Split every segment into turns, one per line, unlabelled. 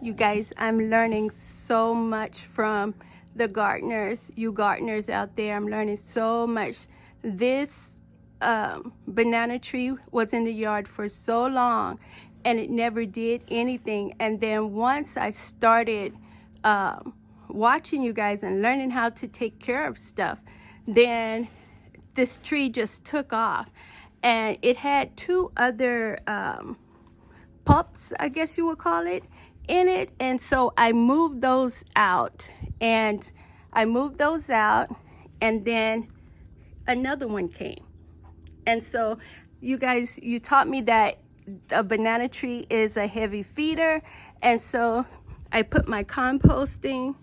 You guys, I'm learning so much from the gardeners, you gardeners out there. I'm learning so much. This banana tree was in the yard for so long and it never did anything. And then once I started watching you guys and learning how to take care of stuff, then this tree just took off. And it had two other pups, I guess you would call it, in it. And so I moved those out, and then another one came. And so you guys, you taught me that a banana tree is a heavy feeder, and so I put my composting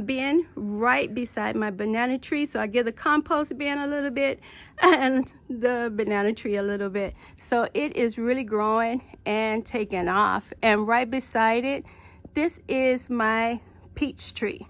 bin right beside my banana tree, so I give the compost bin a little bit and the banana tree a little bit. So it is really growing and taking off. And right beside it, this is my peach tree,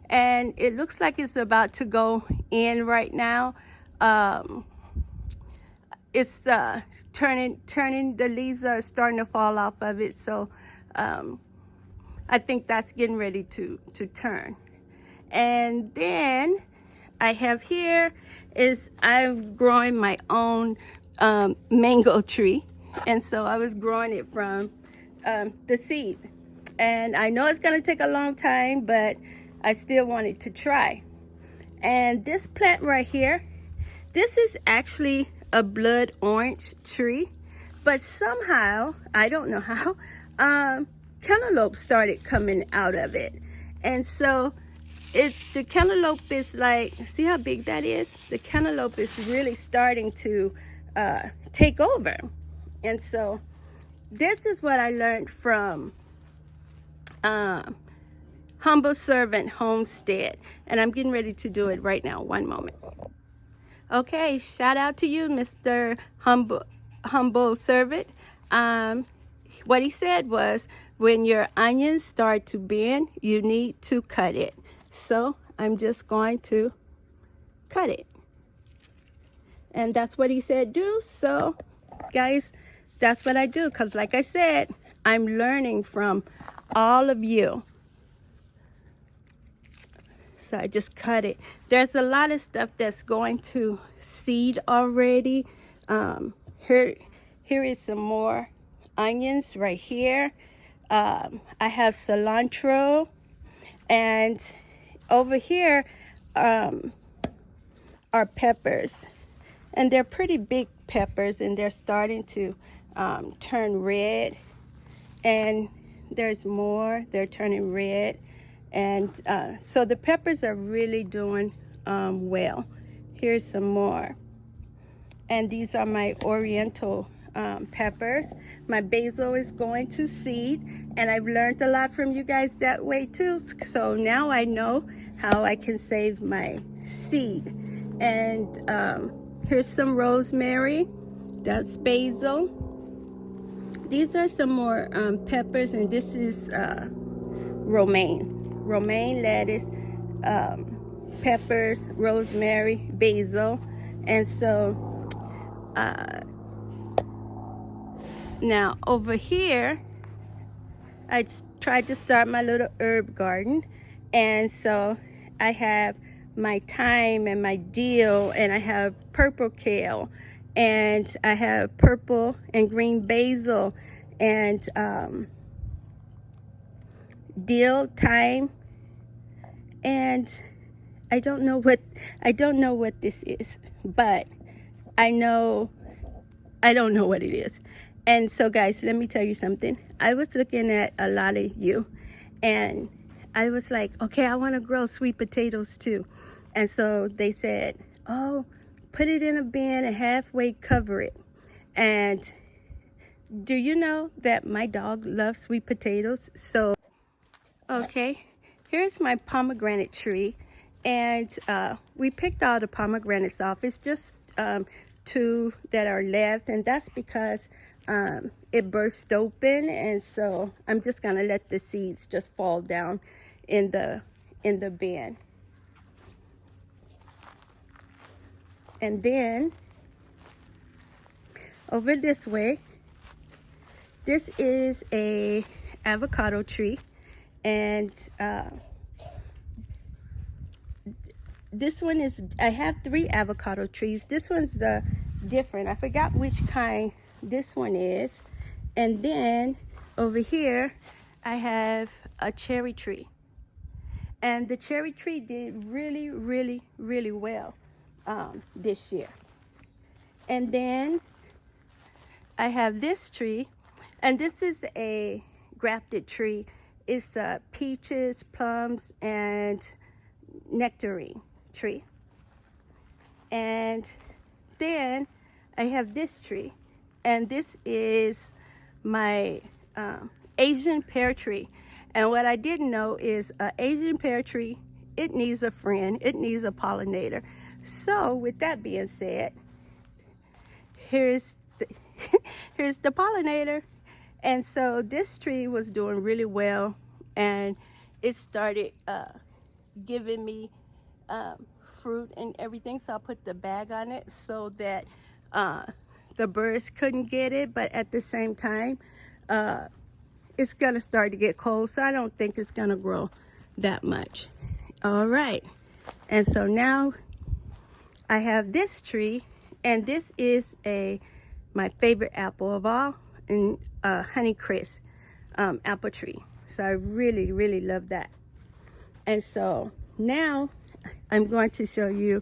and it looks like it's about to go in right now. It's turning, the leaves are starting to fall off of it, so I think that's getting ready to turn. And then I have here is I'm growing my own mango tree, and so I was growing it from the seed. And I know it's gonna take a long time, but I still wanted to try. And this plant right here, this is actually a blood orange tree, but somehow, I don't know how, cantaloupe started coming out of it. And so the cantaloupe is like, see how big that is? The cantaloupe is really starting to take over. And so this is what I learned from Humble Servant Homestead, and I'm getting ready to do it right now. One moment. Okay, shout out to you, Mr. Humble Servant. What he said was, when your onions start to bend, you need to cut it. So I'm just going to cut it. And that's what he said do. So guys, that's what I do, because like I said, I'm learning from all of you. So I just cut it. There's a lot of stuff that's going to seed already. Here is some more onions right here. I have cilantro, and over here are peppers, and they're pretty big peppers, and they're starting to turn red. And there's more, they're turning red. And so the peppers are really doing well. Here's some more. And these are my oriental peppers. My basil is going to seed, and I've learned a lot from you guys that way too. So now I know how I can save my seed. And here's some rosemary. That's basil. These are some more peppers, and this is romaine lettuce, peppers, rosemary, basil. And so now over here, I just tried to start my little herb garden, and so I have my thyme and my dill, and I have purple kale, and I have purple and green basil, and dill, thyme, and I don't know what this is, but I don't know what it is. And so guys, let me tell you something. I was looking at a lot of you, and I was like, okay, I want to grow sweet potatoes too. And so they said, oh, put it in a bin and halfway cover it. And do you know that my dog loves sweet potatoes? So, okay, here's my pomegranate tree. And we picked all the pomegranates off. It's just 2 that are left, and that's because it burst open, and so I'm just gonna let the seeds just fall down in the bin. And then over this way, this is a avocado tree, and this one is, I have 3 avocado trees. This one's different. I forgot which kind this one is. And then over here, I have a cherry tree. And the cherry tree did really, really, really well this year. And then I have this tree, and this is a grafted tree. It's peaches, plums, and nectarine tree. And then I have this tree, and this is my Asian pear tree. And what I didn't know is an Asian pear tree, it needs a friend, it needs a pollinator. So with that being said, here's the, here's the pollinator. And so this tree was doing really well, and it started giving me fruit and everything. So I put the bag on it so that the birds couldn't get it, but at the same time, it's gonna start to get cold, so I don't think it's gonna grow that much. All right, and so now I have this tree, and this is my favorite apple of all, and Honeycrisp apple tree. So I really, really love that. And so now I'm going to show you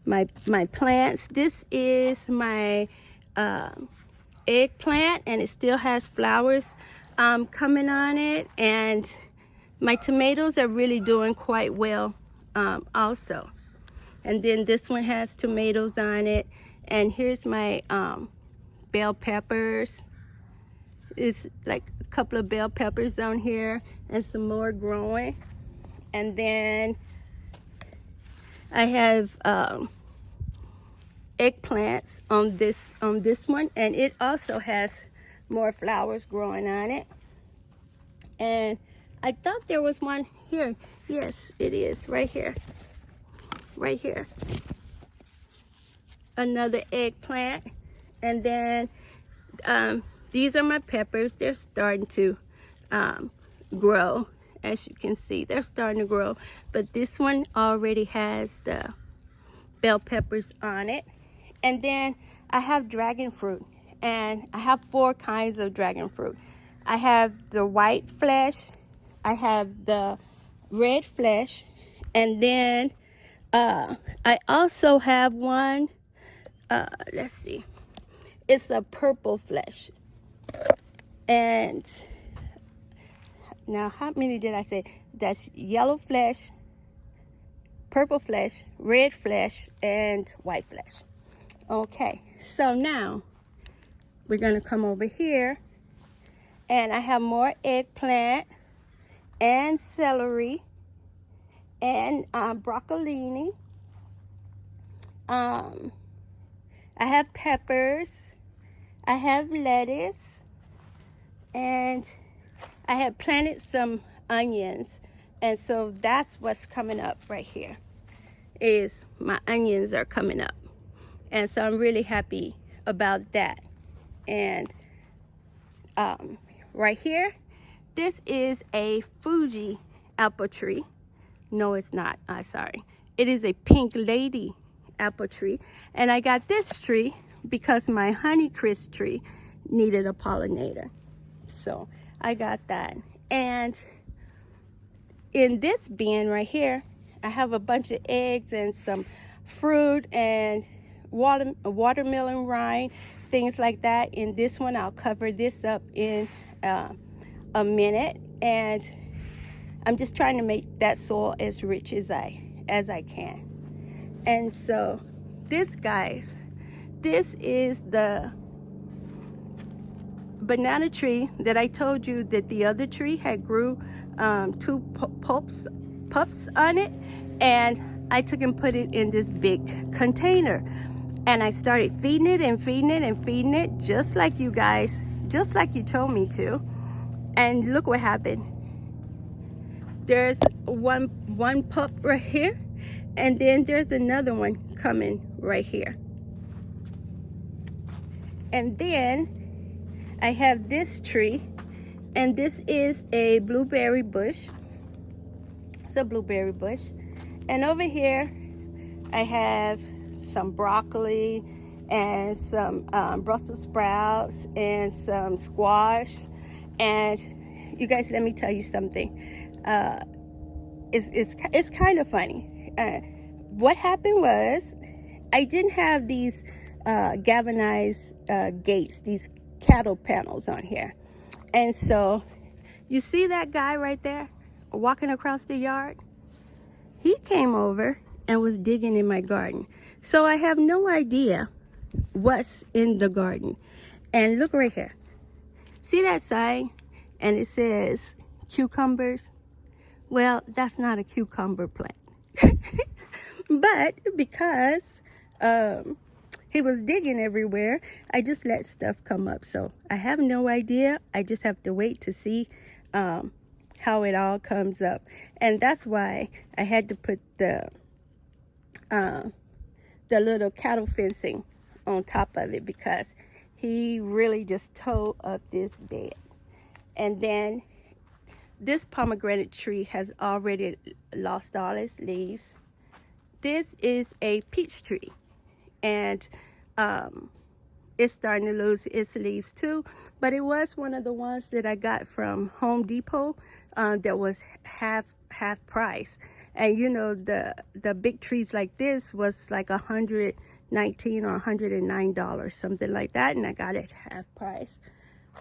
my plants. This is my eggplant, and it still has flowers coming on it, and my tomatoes are really doing quite well also. And then this one has tomatoes on it, and here's my bell peppers. It's like a couple of bell peppers on here and some more growing. And then I have eggplants on this one, and it also has more flowers growing on it. And I thought there was one here. Yes, it is right here. Right here. Another eggplant. And then these are my peppers. They're starting to grow. As you can see, they're starting to grow. But this one already has the bell peppers on it. And then I have dragon fruit, and I have 4 kinds of dragon fruit. I have the white flesh, I have the red flesh, and then I also have one, let's see, it's a purple flesh. And now, how many did I say? That's yellow flesh, purple flesh, red flesh, and white flesh. Okay, so now we're gonna come over here, and I have more eggplant and celery and broccolini. I have peppers, I have lettuce, and I have planted some onions. And so that's what's coming up right here, is my onions are coming up. And so I'm really happy about that. And right here, this is a Fuji apple tree. No, it's not. I'm sorry. It is a pink lady apple tree. And I got this tree because my Honeycrisp tree needed a pollinator. So I got that. And in this bin right here, I have a bunch of eggs and some fruit and watermelon rind, things like that. In this one, I'll cover this up in a minute, and I'm just trying to make that soil as rich as I can. And so this, guys, this is the banana tree that I told you that the other tree had grew 2 pups on it, and I took and put it in this big container, and I started feeding it and feeding it and feeding it, just like you guys, just like you told me to. And look what happened. There's one pup right here, and then there's another one coming right here. And then I have this tree, And this is a blueberry bush. It's a blueberry bush. And over here, I have some broccoli and some Brussels sprouts and some squash. And you guys, let me tell you something. It's kind of funny. What happened was, I didn't have these galvanized gates, these cattle panels on here. And so, you see that guy right there walking across the yard? He came over and was digging in my garden. So I have no idea what's in the garden. And look right here. See that sign? And it says cucumbers. Well, that's not a cucumber plant. But because he was digging everywhere, I just let stuff come up. So I have no idea. I just have to wait to see how it all comes up. And that's why I had to put the little cattle fencing on top of it, because he really just tore up this bed. And then this pomegranate tree has already lost all its leaves. This is a peach tree, and it's starting to lose its leaves too. But it was one of the ones that I got from Home Depot that was half price. And you know, the big trees like this was like $119 or $109, something like that, and I got it half price.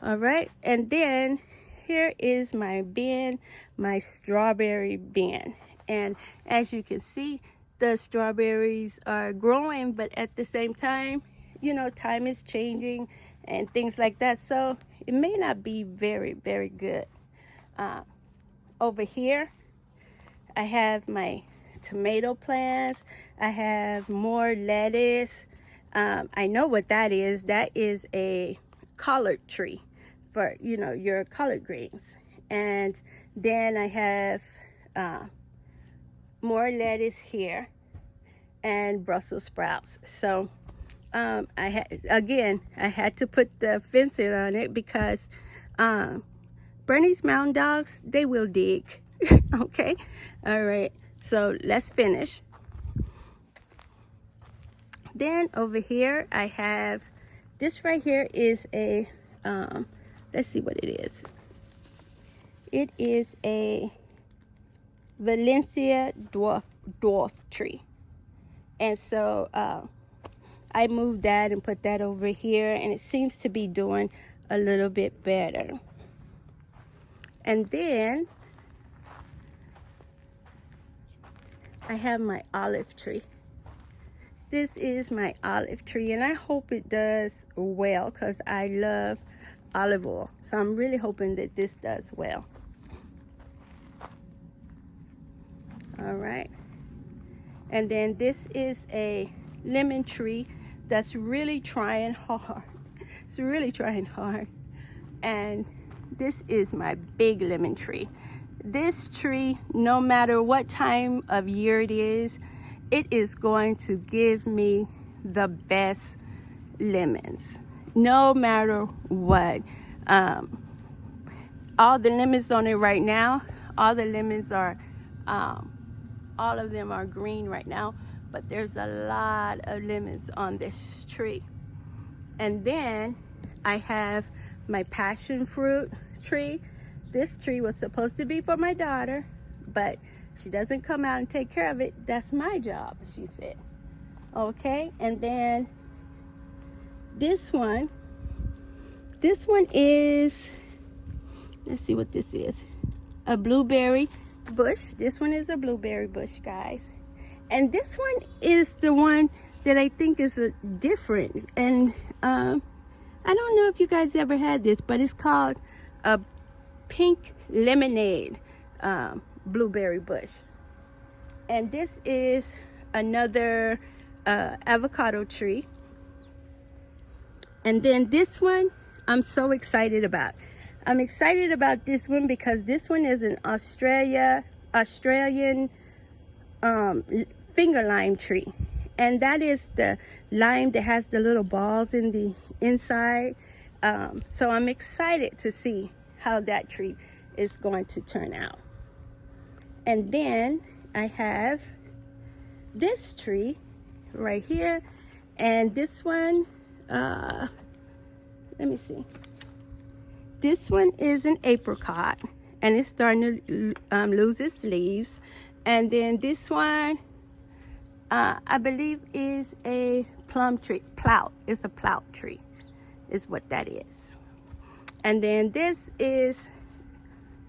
All right, and then here is my bin, my strawberry bin. And as you can see, the strawberries are growing, but at the same time, you know, time is changing and things like that. So it may not be very, very good. Over here, I have my tomato plants. I have more lettuce. I know what that is. That is a collard tree for, you know, your collard greens. And then I have more lettuce here and Brussels sprouts. So I had to put the fencing on it because Bernese Mountain Dogs, they will dig. Okay, all right, so let's finish. Then over here I have this right here is a let's see what it is. It is a Valencia dwarf tree. And so I moved that and put that over here, and it seems to be doing a little bit better. And then I have my olive tree. This is my olive tree, and I hope it does well because I love olive oil. So I'm really hoping that this does well. All right. And then this is a lemon tree that's really trying hard. It's really trying hard. And this is my big lemon tree. This tree, no matter what time of year it is going to give me the best lemons, no matter what. All the lemons on it right now, all the lemons are all of them are green right now, but there's a lot of lemons on this tree. And then I have my passion fruit tree. This tree was supposed to be for my daughter, but she doesn't come out and take care of it. That's my job, she said. Okay, and then this one is, let's see what this is, a blueberry bush. This one is a blueberry bush, guys. And this one is the one that I think is different. And I don't know if you guys ever had this, but it's called a pink lemonade blueberry bush. And this is another avocado tree. And then this one I'm so excited about. I'm excited about this one because this one is an Australian finger lime tree. And that is the lime that has the little balls in the inside. So I'm excited to see how that tree is going to turn out. And then I have this tree right here, and this one, let me see. This one is an apricot, and it's starting to lose its leaves. And then this one, I believe is a plum tree, plout. It's a plout tree, is what that is. And then this is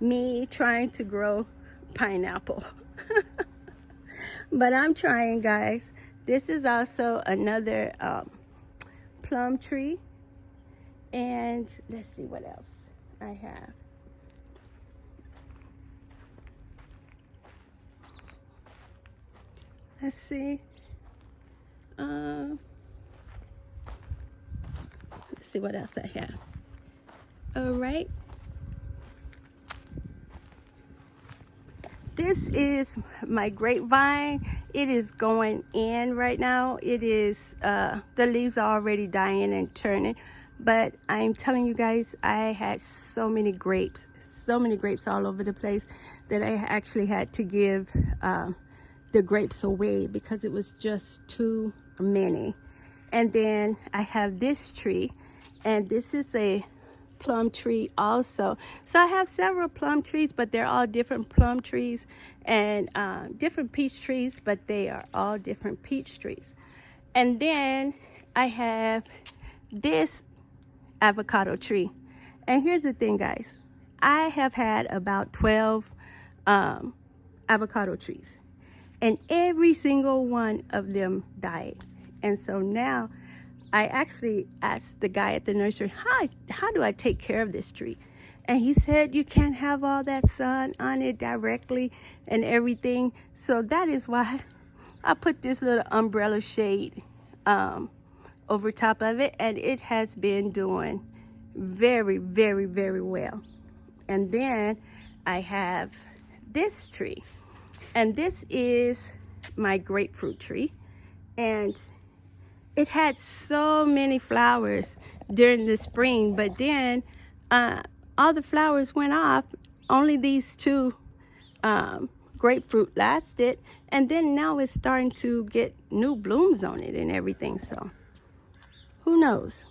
me trying to grow pineapple. But I'm trying, guys. This is also another plum tree. And let's see what else I have. Let's see. Let's see what else I have. All right. This is my grapevine. It is going in right now. It is, the leaves are already dying and turning. But I'm telling you guys, I had so many grapes all over the place that I actually had to give the grapes away because it was just too many. And then I have this tree, and this is a plum tree also. So I have several plum trees, but they're all different plum trees, and different peach trees, but they are all different peach trees. And then I have this avocado tree. And here's the thing, guys. I have had about 12 avocado trees, and every single one of them died. And so now I actually asked the guy at the nursery, how do I take care of this tree? And he said, you can't have all that sun on it directly and everything. So that is why I put this little umbrella shade over top of it. And it has been doing very, very, very well. And then I have this tree. And this is my grapefruit tree. And it had so many flowers during the spring, but then all the flowers went off. Only these two grapefruit lasted, and then now it's starting to get new blooms on it and everything. So who knows?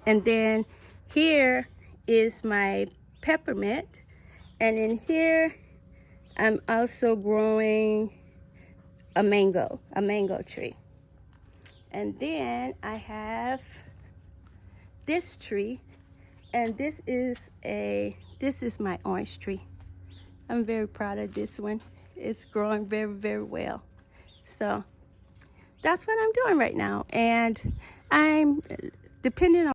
And then here is my peppermint, and in here I'm also growing a mango tree. And then I have this tree, and this is my orange tree. I'm very proud of this one. It's growing very, very well. So that's what I'm doing right now. And I'm depending on